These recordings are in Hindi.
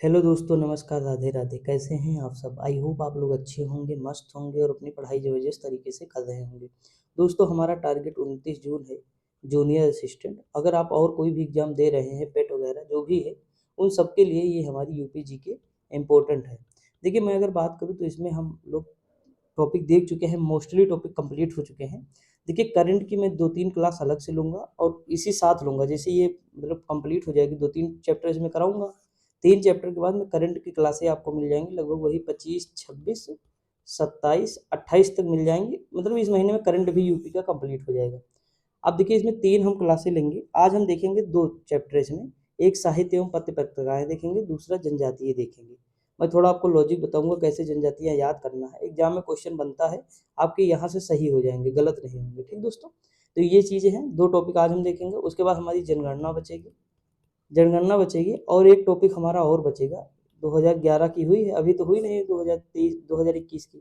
हेलो दोस्तों, नमस्कार, राधे राधे। कैसे हैं आप सब? आई होप आप लोग अच्छे होंगे, मस्त होंगे और अपनी पढ़ाई ज़बरदस्त तरीके से कर रहे होंगे। दोस्तों, हमारा टारगेट 29 जून है, जूनियर असिस्टेंट। अगर आप और कोई भी एग्ज़ाम दे रहे हैं, पेट वगैरह जो भी है, उन सब के लिए ये हमारी यूपी जीके इम्पोर्टेंट है। देखिए, मैं अगर बात करूँ तो इसमें हम लोग टॉपिक देख चुके हैं, मोस्टली टॉपिक कंप्लीट हो चुके हैं। देखिए, करंट की मैं 2-3 क्लास अलग से लूँगा और इसी साथ लूँगा। जैसे ये मतलब कंप्लीट हो जाएगी, 2-3 चैप्टर इसमें कराऊँगा। 3 चैप्टर के बाद में करंट की क्लासें आपको मिल जाएँगी, लगभग वही 25, 26, 27, 28 तक मिल जाएँगी। मतलब इस महीने में करंट भी यूपी का कंप्लीट हो जाएगा। अब देखिए, इसमें 3 हम क्लासें लेंगे। आज हम देखेंगे 2 चैप्टर इसमें, एक साहित्य एवं पत्र पत्रिकाएँ देखेंगे, दूसरा जनजातीय देखेंगे। मैं थोड़ा आपको लॉजिक बताऊँगा कैसे जनजातियाँ याद करना है। एग्ज़ाम में क्वेश्चन बनता है, आपके यहाँ से सही हो जाएँगे, गलत नहीं होंगे। ठीक दोस्तों? तो ये चीज़ें हैं, 2 टॉपिक आज हम देखेंगे। उसके बाद हमारी जनगणना बचेगी। जनगणना बचेगी और एक टॉपिक हमारा और बचेगा। 2011 की हुई है, अभी तो हुई नहीं है 2023 2021 की।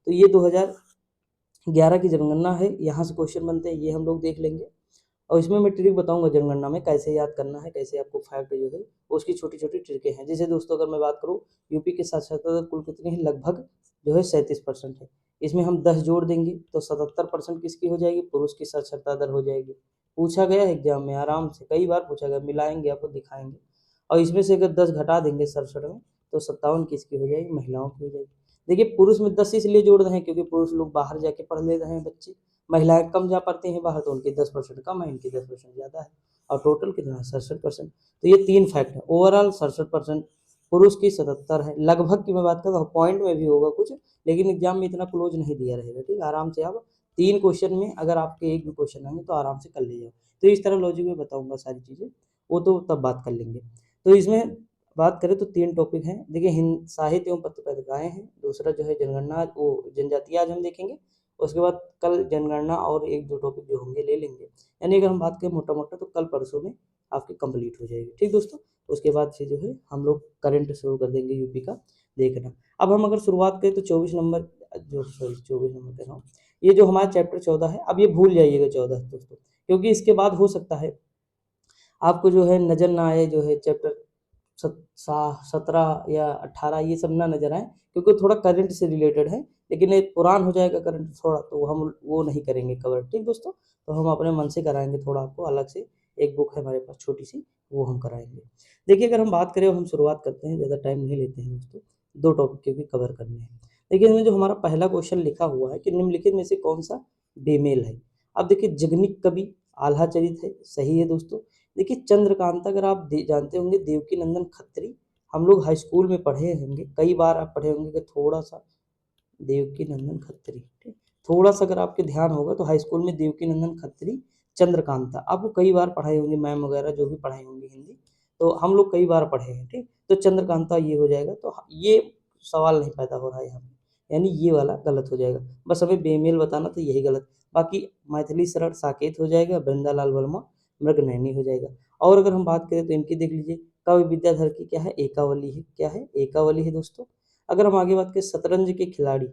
तो ये 2011 की जनगणना है, यहाँ से क्वेश्चन बनते हैं, ये हम लोग देख लेंगे। और इसमें मैं ट्रिक बताऊंगा जनगणना में कैसे याद करना है, कैसे आपको फैक्ट जो है उसकी छोटी-छोटी ट्रिकें हैं। जैसे दोस्तों, अगर मैं बात करूँ, यूपी के साक्षरता दर कुल कितनी है? लगभग जो है 37% है। इसमें हम 10 जोड़ देंगे तो 77% किसकी हो जाएगी? पुरुष की साक्षरता दर हो जाएगी। पूछा गया है एग्जाम में, आराम से कई बार पूछा गया, मिलाएंगे आपको दिखाएंगे। और इसमें से अगर 10 घटा देंगे 67 में, तो 57 किसकी हो जाएगी? महिलाओं की हो जाएगी। देखिए, पुरुष में 10 इसलिए जोड़ रहे हैं क्योंकि पुरुष लोग बाहर जाके पढ़ ले रहे हैं बच्चे, महिलाएं कम जा पाती हैं बाहर, तो उनकी 10% कम है, इनकी 10% ज़्यादा है। और टोटल कितना है? 67%। तो ये 3 फैक्ट है। ओवरऑल 67%, पुरुष की 77 है। लगभग की मैं बात कर रहा हूँ, पॉइंट में भी होगा कुछ, लेकिन एग्जाम में इतना क्लोज नहीं दिया रहेगा। ठीक है, आराम से आप 3 क्वेश्चन में अगर आपके एक भी क्वेश्चन आएंगे तो आराम से कर ले जाओ। तो इस तरह लॉजिक में बताऊंगा सारी चीज़ें, वो तो तब बात कर लेंगे। तो इसमें बात करें तो 3 टॉपिक हैं। देखिए, हिंद साहित्य एवं पत्र पत्रिकाएँ हैं, दूसरा जो है जनगणना, वो जनजातीय आज हम देखेंगे। उसके बाद कल जनगणना और 1-2 टॉपिक जो होंगे ले लेंगे। यानी अगर हम बात करें मोटा-मोटा तो कल परसों में आपकी कंप्लीट हो जाएगी। ठीक दोस्तों? उसके बाद से जो है हम लोग करंट शुरू कर देंगे यूपी का देखना। अब हम अगर शुरुआत करें तो 24 नंबर, जो सॉरी 24 नंबर कह रहा हूँ, ये जो हमारा चैप्टर 14 है, अब ये भूल जाइएगा 14 दोस्तों, क्योंकि इसके बाद हो सकता है आपको जो है नज़र ना आए, जो है चैप्टर 17 या 18 ये सब ना नज़र आए, क्योंकि थोड़ा करंट से रिलेटेड है। लेकिन ये पुरान हो जाएगा करंट थोड़ा, तो हम वो नहीं करेंगे कवर। ठीक दोस्तों? तो हम अपने मन से कराएंगे, थोड़ा आपको अलग से एक बुक है हमारे पास छोटी सी, वो हम कराएंगे। देखिए, अगर हम बात करें, हम शुरुआत करते हैं, ज़्यादा टाइम नहीं लेते हैं दोस्तों, 2 टॉपिक क्योंकि कवर करने हैं। देखिए, इसमें जो हमारा पहला क्वेश्चन लिखा हुआ है कि निम्नलिखित में से कौन सा बेमेल है? अब देखिए, जगनिक कवि आल्हा चरित है, सही है दोस्तों। देखिए, चंद्रकांता अगर आप जानते होंगे, देवकी नंदन खत्री, हम लोग हाई स्कूल में पढ़े होंगे, कई बार आप पढ़े होंगे कि थोड़ा सा देवकी नंदन खत्री, ठीक, थोड़ा सा अगर आपके ध्यान होगा तो हाई स्कूल में देवकी नंदन खत्री, चंद्रकांता आपको कई बार पढ़ाई होंगी, मैम वगैरह जो भी पढ़ाई होंगी हिंदी, तो हम लोग कई बार पढ़े हैं। ठीक, तो चंद्रकांता ये हो जाएगा। तो ये सवाल नहीं पैदा हो रहा है यहाँ पे, यानी ये वाला गलत हो जाएगा। बस हमें बेमेल बताना, तो यही गलत। बाकी मैथिली शरण साकेत हो जाएगा, वृंदालाल वर्मा मृगनयनी हो जाएगा। और अगर हम बात करें तो इनकी देख लीजिए, कवि विद्याधर की क्या है? एकावली है। क्या है? एकावली है दोस्तों। अगर हम आगे बात करें शतरंज के खिलाड़ी,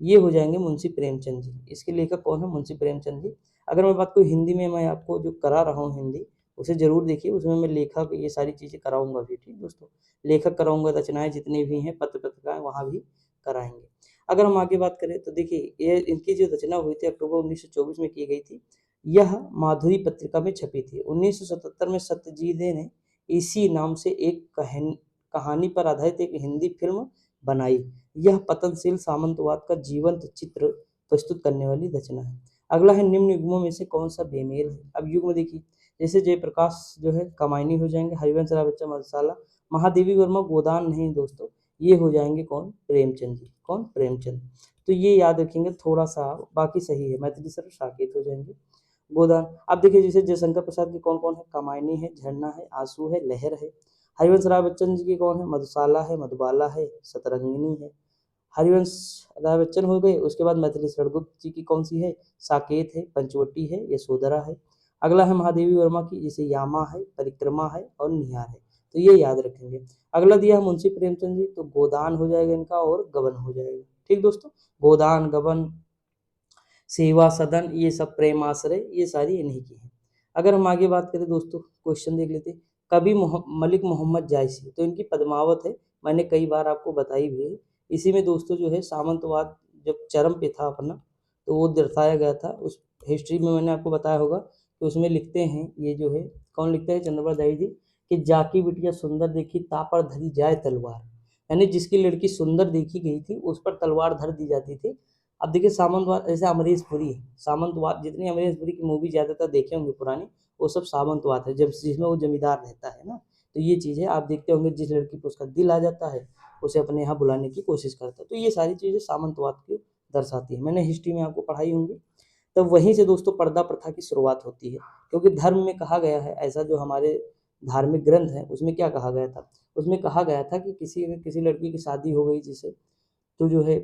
ये हो जाएंगे मुंशी प्रेमचंद जी। इसके लेखक कौन है? मुंशी प्रेमचंद जी। अगर मैं बात करूँ हिंदी में, मैं आपको जो करा रहा हूँ हिंदी, उसे जरूर देखिए, उसमें मैं लेखक ये सारी चीज़ें कराऊंगा भी। ठीक दोस्तों? लेखक कराऊंगा, रचनाएं जितनी भी हैं, पत्र पत्रिकाएं, वहाँ भी कराएंगे। अगर हम आगे बात करें तो देखिए, ये इनकी जो रचना हुई थी अक्टूबर 1924 में की गई थी, यह माधुरी पत्रिका में छपी थी। 1977 में सत्यजीत रे ने इसी नाम से एक कहानी पर आधारित एक हिंदी फिल्म बनाई। यह पतनशील सामंतवाद का जीवंत चित्र प्रस्तुत करने वाली रचना है। अगला है, निम्न युग्मों में से कौन सा बेमेल है? अब युग्म देखिए, जैसे जयप्रकाश जो है कमायनी हो जाएंगे, हरिवंश राय बच्चन मधुशाला, महादेवी वर्मा गोदान नहीं दोस्तों, ये हो जाएंगे कौन? प्रेमचंद जी। कौन? प्रेमचंद। तो ये याद रखेंगे थोड़ा सा, बाकी सही है। मैथिली शरण साकेत हो जाएंगे, गोदान। अब देखिए, जैसे जयशंकर प्रसाद की कौन कौन है? कमायनी है, झरना है, आंसू है, लहर है। हरिवंश राय बच्चन जी की कौन है? मधुशाला है, मधुबाला है, सतरंगिनी है। हरिवंश राय बच्चन हो गए। उसके बाद मैथिली शरण गुप्त जी की कौन सी है? साकेत है, पंचवटी है, यशोधरा है। अगला है महादेवी वर्मा की, जैसे यामा है, परिक्रमा है और निहार है। तो ये याद रखेंगे। अगला दिया है मुंशी प्रेमचंद जी, तो गोदान हो जाएगा इनका और गबन हो जाएगा। ठीक दोस्तों? गोदान, गबन, सेवा सदन, ये सब प्रेमाश्रय, ये सारी इन्हीं की हैं। अगर हम आगे बात करें दोस्तों, क्वेश्चन देख लेते हैं। कवि मलिक मोहम्मद जायसी, तो इनकी पद्मावत है, मैंने कई बार आपको बताई भी है। इसी में दोस्तों जो है सामंतवाद जब चरम पे था अपना, तो वो दर्शाया गया था। उस हिस्ट्री में मैंने आपको बताया होगा कि उसमें लिखते हैं, ये जो है कौन लिखता है, चंद्रप्रभा जी, कि जाकी बिटिया सुंदर देखी तापर धरी जाए तलवार, यानी जिसकी लड़की सुंदर देखी गई थी उस पर तलवार धर दी जाती थी। अब देखिए सामंतवाद, जैसे अमरीश पुरी है, सामंतवाद जितनी अमरीश पुरी की मूवी ज़्यादातर देखे होंगे पुरानी, वो सब सामंतवाद है, जब जिसमें वो जमींदार रहता है ना। तो ये चीज़ है, आप देखते होंगे जिस लड़की को उसका दिल आ जाता है उसे अपने यहाँ बुलाने की कोशिश करता है। तो ये सारी चीज़ें सामंतवाद की दर्शाती है, मैंने हिस्ट्री में आपको पढ़ाई होंगी। तब वहीं से दोस्तों पर्दा प्रथा की शुरुआत होती है, क्योंकि धर्म में कहा गया है, ऐसा जो हमारे धार्मिक ग्रंथ है उसमें क्या कहा गया था, उसमें कहा गया था कि किसी लड़की की शादी हो गई जिसे, तो जो है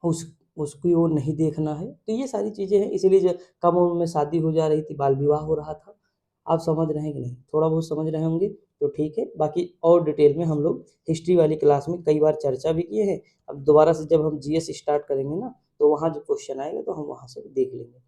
उस उसकी ओर नहीं देखना है। तो ये सारी चीज़ें हैं, इसीलिए जो कम उम्र में शादी हो जा रही थी, बाल विवाह हो रहा था। आप समझ रहे हैं कि नहीं, थोड़ा बहुत समझ रहे होंगे तो ठीक है, बाकी और डिटेल में हम लोग हिस्ट्री वाली क्लास में कई बार चर्चा भी किए हैं। अब दोबारा से जब हम जीएस स्टार्ट करेंगे ना, तो वहाँ जो क्वेश्चन आएगा तो हम वहाँ से देख लेंगे।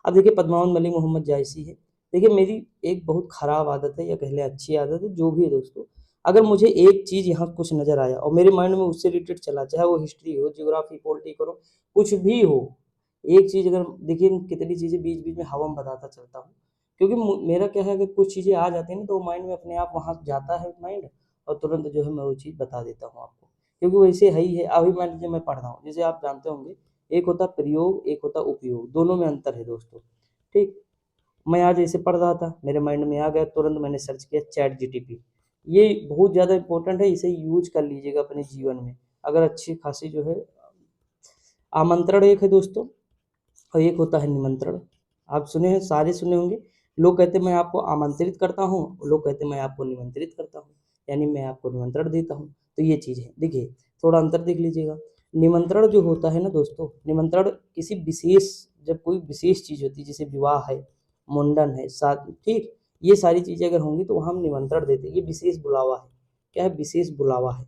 अब देखिए पद्मावत मलिक मोहम्मद जायसी है। देखिए मेरी एक बहुत ख़राब आदत है, या कह लें अच्छी आदत है, जो भी है दोस्तों, अगर मुझे एक चीज़ यहाँ कुछ नज़र आया और मेरे माइंड में उससे रिलेटेड चला, चाहे वो हिस्ट्री हो, ज्योग्राफी, पॉलिटिकल हो, कुछ भी हो, एक चीज़ अगर देखिए कितनी चीज़ें बीच बीच में हवा में बताता चलता हूँ, क्योंकि मेरा क्या है, अगर कुछ चीज़ें आ जाती हैं ना तो माइंड में अपने आप वहाँ जाता है माइंड, और तुरंत जो है मैं वो चीज़ बता देता हूँ आपको, क्योंकि वैसे है ही है। अभी मान लीजिए मैं पढ़ रहा हूँ, जैसे आप जानते होंगे, एक होता प्रयोग, एक होता उपयोग, दोनों में अंतर है दोस्तों। ठीक, मैं आज ऐसे पढ़ रहा था, मेरे माइंड में आ गया, तुरंत मैंने सर्च किया चैट जीटीपी। ये बहुत ज़्यादा इंपॉर्टेंट है, इसे यूज कर लीजिएगा अपने जीवन में, अगर अच्छी खासी जो है। आमंत्रण एक है दोस्तों, और एक होता है निमंत्रण। आप सुने हैं, सारे सुने होंगे। लोग कहते हैं मैं आपको आमंत्रित करता हूँ, लोग कहते हैं मैं आपको निमंत्रित करता हूँ, यानी मैं आपको निमंत्रण देता हूँ। तो ये चीज़ है, देखिए थोड़ा अंतर देख लीजिएगा। निमंत्रण जो होता है ना दोस्तों, निमंत्रण किसी विशेष, जब कोई विशेष चीज़ होती है, जैसे विवाह है, मुंडन है, शादी, ठीक, ये सारी चीज़ें अगर होंगी तो वहाँ हम निमंत्रण देते हैं, ये विशेष बुलावा है। क्या है, विशेष बुलावा है।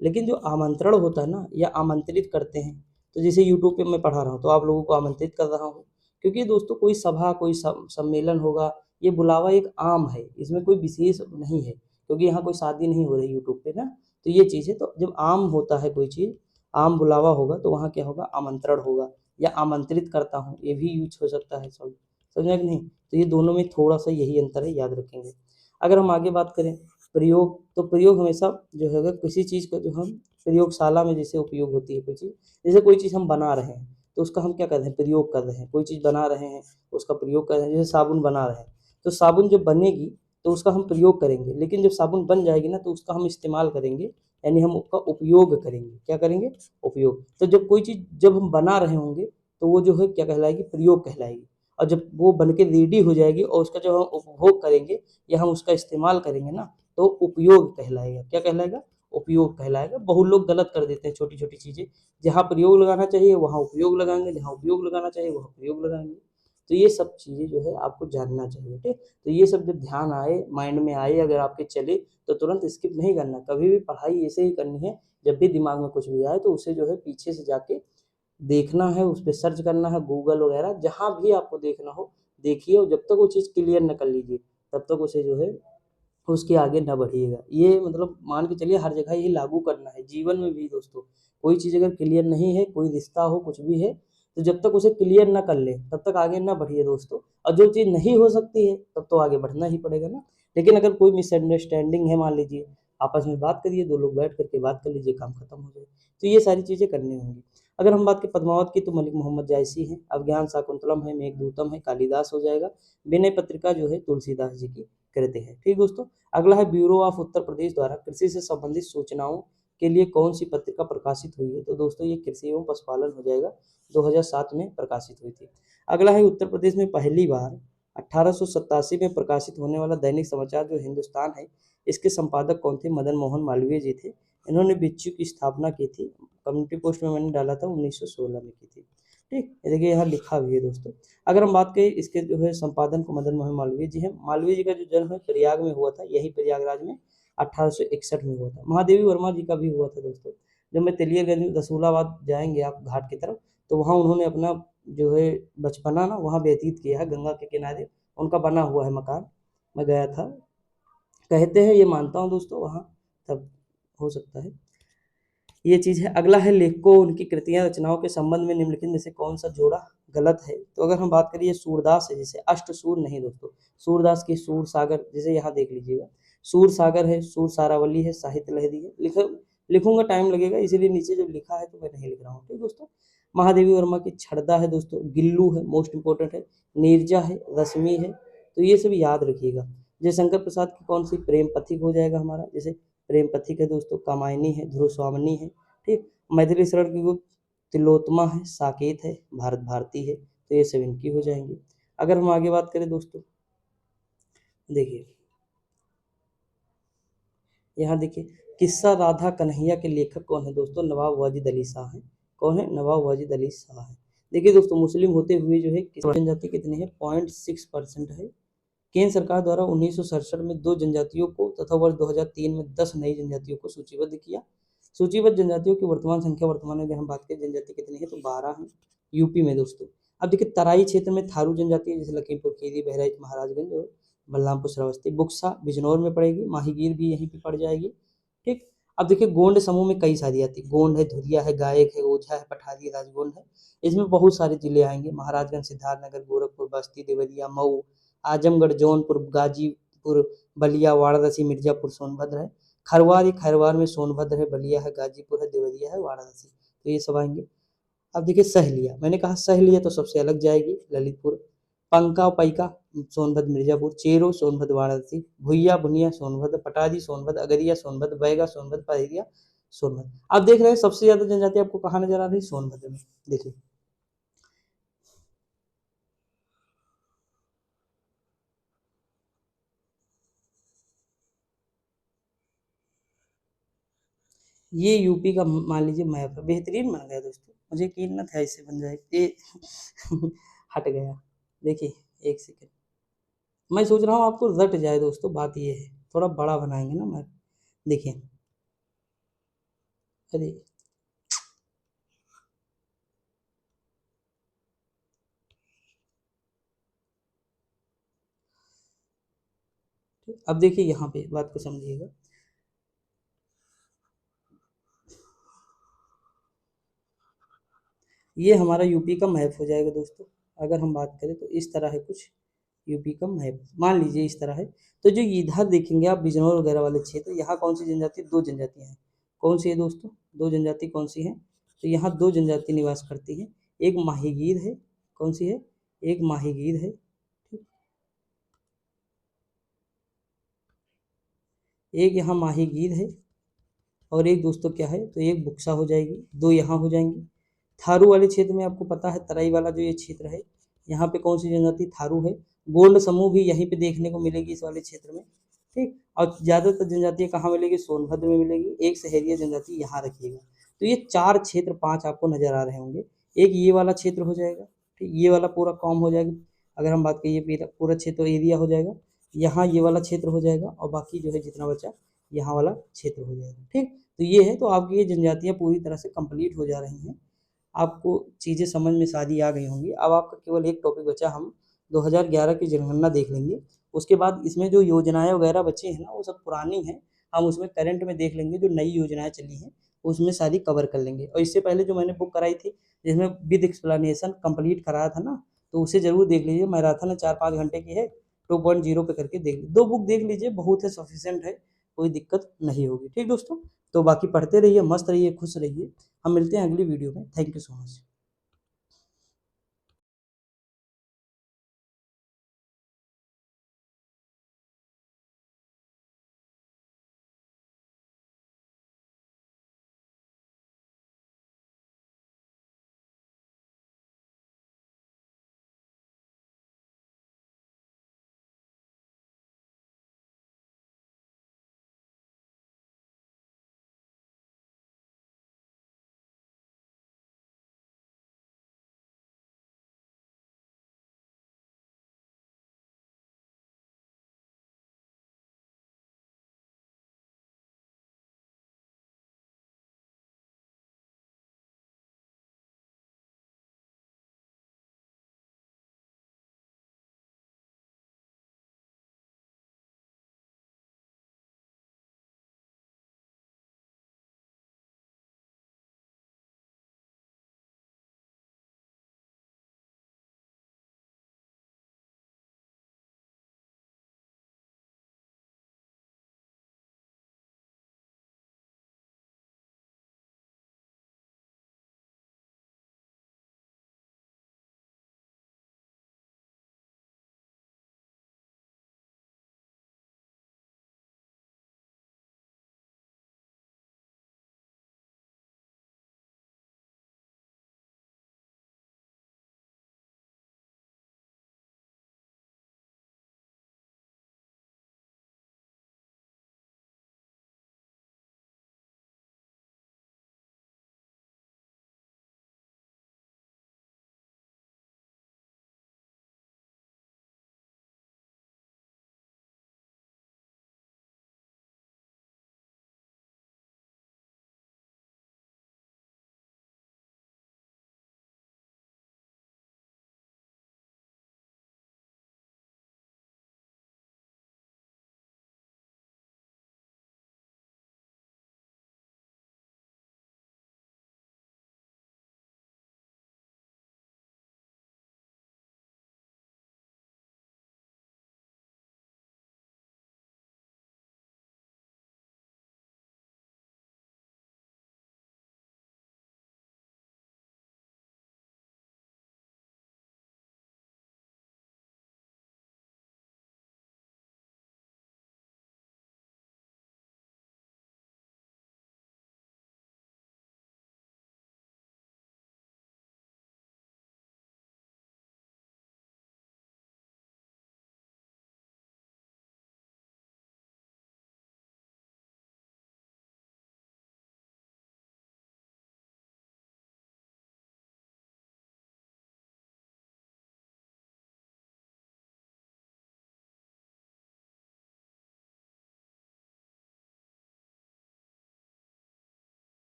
लेकिन जो आमंत्रण होता है ना, या आमंत्रित करते हैं, तो जैसे यूट्यूब पे मैं पढ़ा रहा हूँ तो आप लोगों को आमंत्रित कर रहा हूँ, क्योंकि दोस्तों कोई सभा, कोई सम्मेलन होगा, ये बुलावा एक आम है, इसमें कोई विशेष नहीं है, क्योंकि यहाँ कोई शादी नहीं हो रही यूट्यूब पे ना। तो ये चीज़ है, तो जब आम होता है कोई चीज़, आम बुलावा होगा, तो वहाँ क्या होगा, आमंत्रण होगा, या आमंत्रित करता हूँ, ये भी यूज हो सकता है। सब समझा कि नहीं, तो ये दोनों में थोड़ा सा यही अंतर है, याद रखेंगे। अगर हम आगे बात करें प्रयोग, तो प्रयोग हमेशा जो है, अगर किसी चीज़ का जो हम प्रयोगशाला में जैसे उपयोग होती है कोई चीज़, जैसे कोई चीज़ हम बना रहे हैं तो उसका हम क्या कर रहे हैं, प्रयोग कर रहे हैं। कोई चीज़ बना रहे हैं, उसका प्रयोग कर रहे हैं, जैसे साबुन बना रहे हैं, तो साबुन जब बनेगी तो उसका हम प्रयोग करेंगे, लेकिन जब साबुन बन जाएगी ना तो उसका हम इस्तेमाल करेंगे, यानी हम उसका उपयोग करेंगे। क्या करेंगे, उपयोग। तो जब कोई चीज़ जब हम बना रहे होंगे तो वो जो है क्या कहलाएगी, प्रयोग कहलाएगी। और जब वो बन के रेडी हो जाएगी और उसका जब हम उपभोग करेंगे या हम उसका इस्तेमाल करेंगे ना, तो उपयोग कहलाएगा। क्या कहलाएगा, उपयोग कहलाएगा। बहुत लोग गलत कर देते हैं छोटी छोटी चीज़ें, जहाँ प्रयोग लगाना चाहिए वहाँ उपयोग लगाएंगे, जहाँ उपयोग लगाना चाहिए वहाँ प्रयोग लगाएंगे। तो ये सब चीज़ें जो है आपको जानना चाहिए, ठीक। तो ये सब जब ध्यान आए, माइंड में आए, अगर आपके चले, तो तुरंत स्किप नहीं करना। कभी भी पढ़ाई ऐसे ही करनी है, जब भी दिमाग में कुछ भी आए तो उसे जो है पीछे से जाके देखना है, उस पे सर्च करना है, गूगल वगैरह जहाँ भी आपको देखना हो देखिए, और जब तक वो चीज़ क्लियर न कर लीजिए तब तक उसे जो है उसके आगे ना बढ़िएगा। ये मतलब मान के चलिए हर जगह ये लागू करना है, जीवन में भी दोस्तों। कोई चीज़ अगर क्लियर नहीं है, कोई रिश्ता हो, कुछ भी है, तो जब तक उसे क्लियर ना कर लें तब तक आगे ना बढ़िए दोस्तों। और जो चीज़ नहीं हो सकती है तब तो आगे बढ़ना ही पड़ेगा ना। लेकिन अगर कोई मिसअंडरस्टैंडिंग है, मान लीजिए, आपस में बात करिए, 2 लोग बैठ कर के बात कर लीजिए, काम खत्म हो जाए। तो ये सारी चीज़ें करनी होंगी। अगर हम बात करें पद्मावत की, तो मलिक मोहम्मद जायसी हैं, अभिज्ञान शाकुंतलम है, मेघदूतम है, कालिदास हो जाएगा, विनय पत्रिका जो है तुलसीदास जी की कृति है। ठीक दोस्तों। अगला है ब्यूरो ऑफ उत्तर प्रदेश द्वारा कृषि से संबंधित सूचनाओं के लिए कौन सी पत्रिका प्रकाशित हुई है, तो दोस्तों ये कृषि एवं पशुपालन हो जाएगा, 2007 में प्रकाशित हुई थी। अगला है उत्तर प्रदेश में पहली बार 1887 में प्रकाशित होने वाला दैनिक समाचार जो हिंदुस्तान है, इसके संपादक कौन थे, मदन मोहन मालवीय जी थे। इन्होंने बिच्छू की स्थापना की थी, कम्युनिटी पोस्ट में मैंने डाला था 1916 में की थी। ठीक, ये देखिए यहाँ लिखा हुआ है दोस्तों। अगर हम बात करें इसके जो है संपादन को मदन मोहन मालवीय जी हैं। मालवीय जी का जो जन्म है प्रयाग में हुआ था, यही प्रयागराज में 1861 में हुआ था। महादेवी वर्मा जी का भी हुआ था दोस्तों। जब मैं तेलियरगंज रसूलाबाद जाएंगे आप घाट की तरफ, तो वहाँ उन्होंने अपना जो है बचपना ना वहाँ व्यतीत किया है, गंगा के किनारे उनका बना हुआ है मकान, मैं गया था। कहते हैं, ये मानता हूँ दोस्तों, वहाँ तब हो सकता है ये चीज़ है। अगला है, लेखकों उनकी कृतियाँ रचनाओं के संबंध में निम्नलिखित में से कौन सा जोड़ा गलत है। तो अगर हम बात करिए सूरदास है, जैसे अष्ट सूर नहीं दोस्तों, सूरदास की सूर सागर, जैसे यहाँ देख लीजिएगा सूर सागर है, सूर सारावली है, साहित्य लहरी है। लिखूंगा टाइम लगेगा, इसीलिए नीचे जब लिखा है तो मैं नहीं लिख रहा हूँ। ठीक दोस्तों, महादेवी वर्मा की छड़दा है दोस्तों, गिल्लू है, मोस्ट इंपॉर्टेंट है, नीरजा है, रश्मि है। तो ये सब याद रखिएगा। जयशंकर प्रसाद की कौन सी प्रेम पथिक हो जाएगा हमारा, जैसे प्रेम पथिक है दोस्तों, कामायनी है, ध्रुव स्वामिनी है। ठीक, मैथिली शरण की वो तिलोत्तमा है, साकेत है, भारत भारती है। तो ये सब इनकी हो जाएंगी। अगर हम आगे बात करें दोस्तों, देखिए यहाँ देखिए, किस्सा राधा कन्हैया के लेखक कौन है दोस्तों, नवाब वाजिद अली शाह हैं। कौन है, नवाब वाजिद अली शाह है। देखिए दोस्तों, मुस्लिम होते हुए जो है जनजाति कितनी है, 0.6% है। केंद्र सरकार द्वारा 1967 में 2 जनजातियों को तथा वर्ष 2003 में 10 नई जनजातियों को सूचीबद्ध किया। सूचीबद्ध जनजातियों की वर्तमान संख्या, वर्तमान में अगर हम बात करें जनजाति कितनी है, तो 12 है यूपी में दोस्तों। अब देखिए, तराई क्षेत्र में थारू जनजाति है, जैसे लखीमपुर खीरी, बहराइच, महाराजगंज और बलरामपुर श्रावस्ती। बुक्सा बिजनौर में पड़ेगी, माहीगीर भी यहीं पे पड़ जाएगी। ठीक, अब देखिए, गोंड समूह में कई सारी आती है, गोंड है, धुरिया है, गायक है, ओझा है, पठारी, राजगोंड है। इसमें बहुत सारे जिले आएंगे, महाराजगंज, सिद्धार्थनगर, गोरखपुर, बस्ती, देवरिया, मऊ, आजमगढ़, जौनपुर, गाजीपुर, बलिया, वाराणसी, मिर्जापुर, सोनभद्र है। खरवार, ये खैरवार में सोनभद्र है, बलिया है, गाजीपुर है, देवरिया है, वाराणसी। तो ये सब आएंगे। अब देखिए, सहलिया, मैंने कहा सहलिया तो सबसे अलग जाएगी, ललितपुर। पंका पैका सोनभद्र, मिर्जापुर। चेरो सोनभद्र, वाराणसी। भुइया भुनिया सोनभद्र, पटाजी सोनभद्र, अगरिया सोनभद्र, बैगा सोनभद्र, पहरिया सोनभद्र। अब देख रहे हैं सबसे ज्यादा जनजाति आपको कहाँ नजर आ रही है, सोनभद्र में। देखिए, ये यूपी का मान लीजिए मैप है, बेहतरीन बन गया दोस्तों, मुझे यकीन न था इससे बन जाए ये। हट गया। देखिए, एक सेकेंड, मैं सोच रहा हूँ आपको रट जाए दोस्तों, बात ये है, थोड़ा बड़ा बनाएंगे ना मैप। देखिए, अरे अब देखिए, यहाँ पे बात को समझिएगा। ये हमारा यूपी का मैप हो जाएगा दोस्तों। अगर हम बात करें तो इस तरह है कुछ यूपी का मैप, मान लीजिए इस तरह है। तो जो इधर देखेंगे आप, बिजनौर वगैरह वाले क्षेत्र, यहाँ कौन सी जनजाति, 2 जनजातियाँ हैं। कौन सी है दोस्तों, 2 जनजाति कौन सी हैं, तो यहाँ 2 जनजाति निवास करती हैं। एक माहीगीर है, कौन सी है, एक माहीगीर है। ठीक, एक यहाँ माहीगीर है, और एक दोस्तों क्या है, तो एक बुक्सा हो जाएगी, 2 यहाँ हो जाएंगी। थारू वाले क्षेत्र में आपको पता है, तराई वाला जो ये क्षेत्र है, यहाँ पे कौन सी जनजाति, थारू है। गोंड समूह भी यहीं पे देखने को मिलेगी इस वाले क्षेत्र में। ठीक, और ज़्यादातर जनजातियाँ कहाँ मिलेगी, सोनभद्र में मिलेगी। एक सहरिया जनजाति यहाँ रखिएगा। तो ये 4 क्षेत्र 5 आपको नजर आ रहे होंगे। एक ये वाला क्षेत्र हो जाएगा, ठीक, ये वाला पूरा कॉम हो जाएगा। अगर हम बात करिए पूरा क्षेत्र एरिया हो जाएगा, यहाँ ये वाला क्षेत्र हो जाएगा, और बाकी जो है जितना बचा यहाँ वाला क्षेत्र हो जाएगा। ठीक, तो ये है, तो आपकी ये जनजातियाँ पूरी तरह से कंप्लीट हो जा रही हैं। आपको चीज़ें समझ में सारी आ गई होंगी। अब आपका केवल एक टॉपिक बचा, हम 2011 की जनगणना देख लेंगे। उसके बाद इसमें जो योजनाएं वगैरह बची हैं ना, वो सब पुरानी हैं। हम उसमें करंट में देख लेंगे, जो नई योजनाएं चली हैं उसमें सारी कवर कर लेंगे। और इससे पहले जो मैंने बुक कराई थी, जिसमें विद एक्सप्लेनेशन कंप्लीट कराया था ना, तो उसे ज़रूर देख लीजिए। मैराथन है, 4-5 घंटे की है, 2.0 पे करके देख लीजिए। 2 बुक देख लीजिए, बहुत है, सफिशिएंट है, कोई दिक्कत नहीं होगी। ठीक दोस्तों, तो बाकी पढ़ते रहिए, मस्त रहिए, खुश रहिए। हम मिलते हैं अगली वीडियो में। Thank you so much.